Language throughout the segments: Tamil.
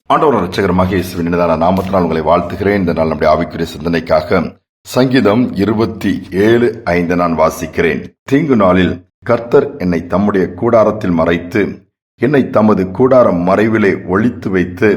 ஆண்டவர் இரட்சகரமாக இயேசுவின் இனிதான நாமத்தினால் உங்களை வாழ்த்துகிறேன். இந்த நாள் நம்முடைய ஆவிக்குரிய சிந்தனைக்காக சங்கீதம் 27:5 நான் வாசிக்கிறேன். தீங்கு நாளில் கர்த்தர் என்னை தம்முடைய கூடாரத்தில் மறைத்து, என்னை தமது கூடார மறைவிலே ஒளித்து வைத்து,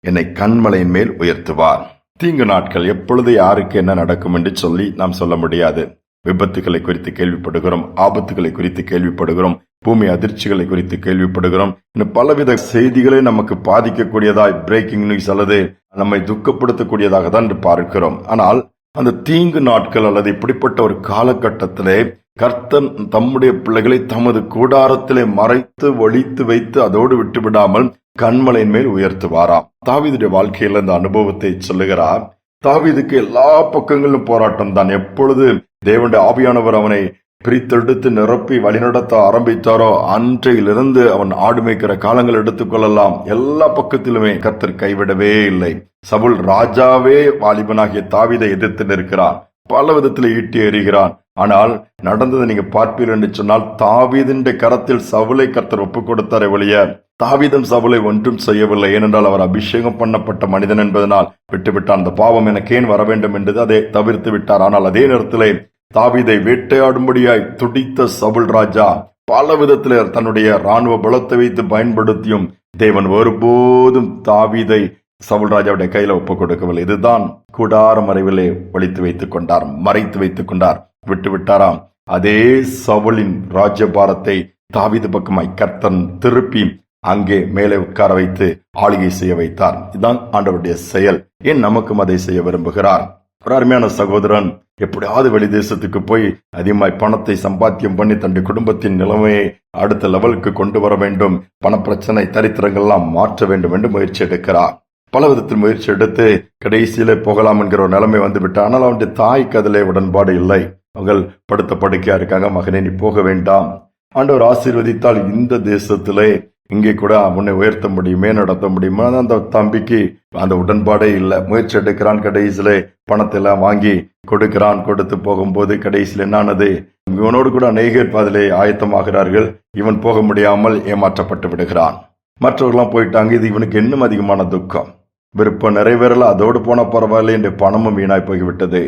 என்னை கன்மலையின் மேல் உயர்த்துவார். தீங்கு நாட்கள் எப்பொழுது யாருக்கு என்ன நடக்கும் என்று சொல்லி நாம் சொல்ல முடியாது. விபத்துக்களை குறித்து கேள்விப்படுகிறோம், ஆபத்துகளை குறித்து கேள்விப்படுகிறோம், பூமி அதிர்ச்சிகளை குறித்து கேள்விப்படுகிறோம். இன்னும் பலவித செய்திகளை நமக்கு பாதிக்கக்கூடியதாய் பிரேக்கிங் நியூஸ் அல்லது நம்மை துக்கப்படுத்தக்கூடியதாக தான் பார்க்கிறோம். ஆனால் அந்த தீங்கு நாட்கள் அல்லது இப்படிப்பட்ட ஒரு காலகட்டத்திலே கர்த்தர் தம்முடைய பிள்ளைகளை தமது கூடாரத்திலே மறைத்து ஒளித்து வைத்து அதோடு விட்டுவிடாமல் கன்மலையின் மேல் உயர்த்துவாராம். தாவீதுடைய வாழ்க்கையில் அந்த அனுபவத்தை சொல்லுகிறார். தாவீதுக்கு எல்லா பக்கங்களிலும் போராட்டம் தான். எப்பொழுது தேவனுடைய ஆவியானவர் அவனை பிரித்தெடுத்து நிரப்பி வழிநடத்த ஆரம்பித்தாரோ அன்றையிலிருந்து அவன் ஆடு மேய்க்கிற காலங்கள் எடுத்துக்கொள்ளலாம், எல்லா பக்கத்திலுமே கர்த்தர் கைவிடவே இல்லை. சவுல் ராஜாவே வாலிபனாகிய தாவீதை எதிர்த்து நிற்கிறான், பல விதத்தில் ஈட்டி எறிகிறான். ஆனால் நடந்ததை நீங்க பார்ப்பீர்கள் என்று சொன்னால், தாவீதின் கரத்தில் சவுலை கர்த்தர் ஒப்புக் கொடுத்தாரே ஒழிய தாவீதும் சவுலை ஒன்றும் செய்யவில்லை. ஏனென்றால் அவர் அபிஷேகம் பண்ணப்பட்ட மனிதன் என்பதனால் விட்டுவிட்டான். அந்த பாவம் எனக்கு ஏன் வர வேண்டும் என்று அதை தவிர்த்து விட்டார். ஆனால் அதே நேரத்திலே தாவீதை வேட்டையாடும்படியாய் துடித்த சவுல் ராஜா பல விதத்திலே தன்னுடைய ராணுவ பலத்தை வைத்து பயன்படுத்தியும் தேவன் ஒருபோதும் தாவீதை சவுல் ராஜாவுடைய கையில ஒப்புக் கொடுக்கவில்லை. இதுதான் கூடார மறைவிலே ஒளித்து வைத்துக் கொண்டார், மறைத்து வைத்துக் கொண்டார், விட்டு விட்டாராம். அதே சவுலின் ராஜ்யபாரத்தை தாவீது பக்கமாய் கர்த்தன் திருப்பி அங்கே மேலே உட்கார வைத்து ஆளுகை செய்ய வைத்தார். இதுதான் ஆண்டவருடைய செயல். ஏன் நமக்கும் அதை செய்ய விரும்புகிறார்? ஒரு அருமையான சகோதரன் எப்படியாவது வெளி தேசத்துக்கு போய் அதிகமாய் பணத்தை சம்பாத்தியம் பண்ணி தன்னுடைய குடும்பத்தின் நிலைமையை அடுத்த லெவலுக்கு கொண்டு வர வேண்டும், பணப்பிரச்சனை தரித்திரங்கள்லாம் மாற்ற வேண்டும் என்று முயற்சி எடுக்கிறார். பல விதத்தில் முயற்சி எடுத்து கடைசியிலே போகலாம் என்கிற ஒரு நிலைமை வந்து விட்டார். ஆனால் அவனுடைய தாய்க்கு அதிலே உடன்பாடு இல்லை. அவர்கள் படுத்த படுக்கையா இருக்காங்க. மகனே, நீ போக வேண்டாம், ஆண்டவர் ஆசீர்வதித்தால் இந்த தேசத்திலே இங்கே கூட உன்னை உயர்த்த முடியுமே, நடத்த முடியுமா? அந்த தம்பிக்கு அந்த உடன்பாடே இல்லை. முயற்சி எடுக்கிறான். கடைசியில பணத்தை எல்லாம் வாங்கி கொடுக்கிறான். கொடுத்து போகும்போது கடைசியில் என்னானது, இவனோடு கூட அநேகர் அதிலே ஆயத்தமாகிறார்கள். இவன் போக முடியாமல் ஏமாற்றப்பட்டு விடுகிறான். மற்றவர்களாம் போயிட்டாங்க. இது இவனுக்கு இன்னும் அதிகமான துக்கம். விருப்பம் நிறைவேறல, அதோடு போன பரவாயில்ல என்று பணமும் வீணாய் போய்விட்டது.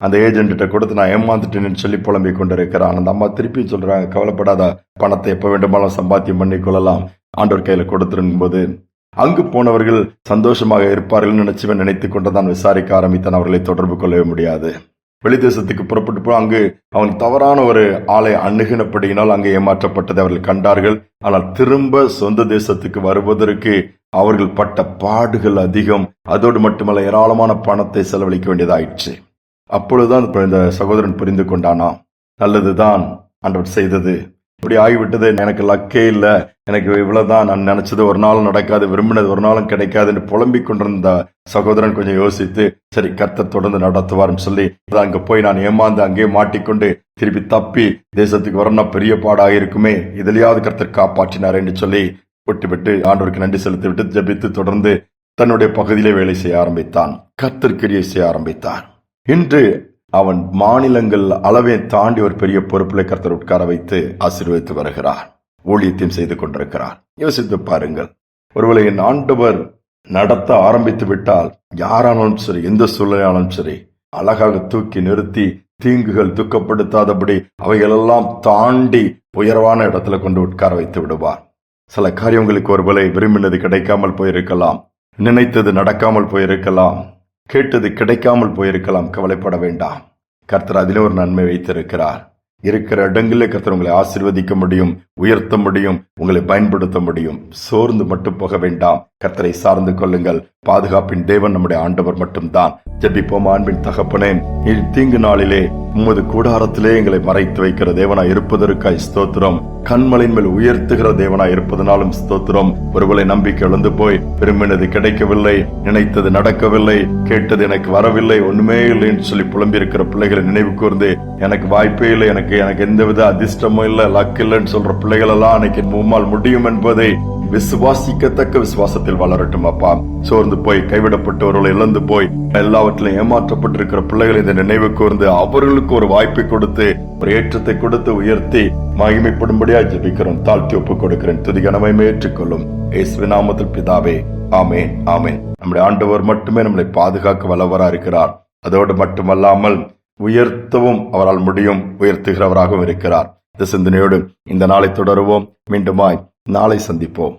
அந்த ஏஜென்ட்ட கொடுத்து நான் ஏமாந்துட்டேன்னு சொல்லி புலம்பிக் கொண்டிருக்கிறான். அந்த அம்மா திருப்பி சொல்றாங்க, கவலைப்படாத, பணத்தை எப்ப வேண்டுமானாலும் சம்பாத்தியம் பண்ணி கொள்ளலாம், ஆண்டவர் கையில கொடுத்துருக்கும் போது அங்கு போனவர்கள் சந்தோஷமாக இருப்பார்கள் நினைத்துக் கொண்டுதான் விசாரிக்க ஆரம்பித்தான். அவர்களை தொடர்பு கொள்ளவே முடியாது. வெளிதேசத்துக்கு புறப்பட்டு போய் அங்கு அவன் தவறான ஒரு ஆளை அணுகினபடியினால் அங்கு ஏமாற்றப்பட்டதை அவர்கள் கண்டார்கள். ஆனால் திரும்ப சொந்த தேசத்துக்கு வருவதற்கு அவர்கள் பட்ட பாடுகள் அதிகம். அதோடு மட்டுமல்ல, ஏராளமான பணத்தை செலவழிக்க வேண்டியதாயிடுச்சு. அப்பொழுதுதான் இந்த சகோதரன் புரிந்து கொண்டானா, நல்லதுதான் ஆண்டவர் செய்தது, இப்படி ஆகிவிட்டது, எனக்கு லக்கே இல்ல, எனக்கு இவ்வளவுதான், நான் நினைச்சது ஒரு நாளும் நடக்காது, விரும்பினது ஒரு நாளும் கிடைக்காது என்று புலம்பிக் கொண்டிருந்த சகோதரன் கொஞ்சம் யோசித்து, சரி கர்த்தர் தொடர்ந்து நடத்துவார்னு சொல்லி அங்க போய் நான் ஏமாந்து அங்கே மாட்டிக்கொண்டு திருப்பி தப்பி தேசத்துக்கு வரணும், பெரிய பாடாக இருக்குமே, இதுலயாவது கர்த்தர் காப்பாற்றினார் என்று சொல்லி விட்டுவிட்டு ஆண்டவருக்கு நன்றி செலுத்தி விட்டு ஜெபித்து தொடர்ந்து தன்னுடைய பகுதியிலே வேலை செய்ய ஆரம்பித்தான். கர்த்தர் கிரியை செய்ய ஆரம்பித்தான். இன்று அவன் மாநிலங்கள் அளவை தாண்டி ஒரு பெரிய பொறுப்பில் கர்த்தர் உட்கார வைத்து ஆசீர்வதித்து வருகிறார், ஊழியத்தையும் செய்து கொண்டிருக்கிறார். யோசித்து பாருங்கள், ஒருவேளை என் ஆண்டவர் நடத்த ஆரம்பித்து விட்டால் யாரானாலும் சரி, எந்த சூழ்நிலையானாலும் சரி, அழகாக தூக்கி நிறுத்தி தீங்குகள் துக்கப்படுத்தாதபடி அவைகளெல்லாம் தாண்டி உயர்வான இடத்துல கொண்டு உட்கார வைத்து விடுவார். சில காரியங்களுக்கு ஒருவேளை விரும்பினது கிடைக்காமல் போயிருக்கலாம், நினைத்தது நடக்காமல் போயிருக்கலாம், கேட்டது கிடைக்காமல் போயிருக்கலாம். கவலைப்பட வேண்டாம், கர்த்தர் அதிலே ஒரு நன்மை வைத்திருக்கிறார். இருக்கிற இடங்களிலே கர்த்தர் உங்களை ஆசீர்வதிக்க முடியும், உயர்த்த முடியும், உங்களை பயன்படுத்த முடியும். சோர்ந்து மட்டும் போக வேண்டாம், கர்த்தரை சார்ந்து கொள்ளுங்கள். பாதுகாப்பின் தேவன் நம்முடைய ஆண்டவர் மட்டும்தான். ஜெபிப்போம். அன்பின் தகப்பனே, தீங்கு நாளிலே உமது கூடாரத்திலே எங்களை மறைத்து வைக்கிற தேவனாய் இருப்பதற்காய் ஸ்தோத்திரம். கண்மலையின் மேல் உயர்த்துகிற தேவனாய் இருப்பதனாலும் ஸ்தோத்திரம். ஒருவேளை நம்பிக்கை இழந்து போய் விரும்பினது கிடைக்கவில்லை, நினைத்தது நடக்கவில்லை, கேட்டது எனக்கு வரவில்லை, ஒண்ணுமே இல்லை என்று சொல்லி புலம்பி இருக்கிற பிள்ளைகளை நினைவு கூர்ந்து, எனக்கு வாய்ப்பே இல்லை, எனக்கு எந்தவித அதிர்ஷ்டமும் இல்லை, லக் இல்லைன்னு சொல்ற பிள்ளைகள் எல்லாம் அன்னைக்கு உம்மால் முடியும் என்பதை விசுவாசிக்கத்தக்க விசுவாசத்தில் வளரட்டும் அப்பா. சோர்ந்து போய் கைவிடப்பட்டவர்கள், இழந்து போய் எல்லாவற்றிலும் ஏமாற்றப்பட்டிருக்கிற பிள்ளைகளை இந்த நினைவு கூர்ந்து அவர்களுக்கு ஒரு வாய்ப்பை கொடுத்து ஒரு ஏற்றத்தை கொடுத்து உயர்த்தி மகிமைப்படும்படியா ஜெபிக்கிறோம். தாழ்த்தி ஒப்புக் கொடுக்கிறேன். துதிகனமை ஏற்றுக்கொள்ளும் இயேசுவின் நாமத்தில் பிதாவே, ஆமென், ஆமென். நம்முடைய ஆண்டவர் மட்டுமே நம்மளை பாதுகாக்க வல்லவரா இருக்கிறார். அதோடு மட்டுமல்லாமல் உயர்த்தவும் அவரால் முடியும், உயர்த்துகிறவராகவும் இருக்கிறார். இந்த சிந்தனையோடு இந்த நாளை தொடருவோம். மீண்டுமாய் நாளை சந்திப்போம்.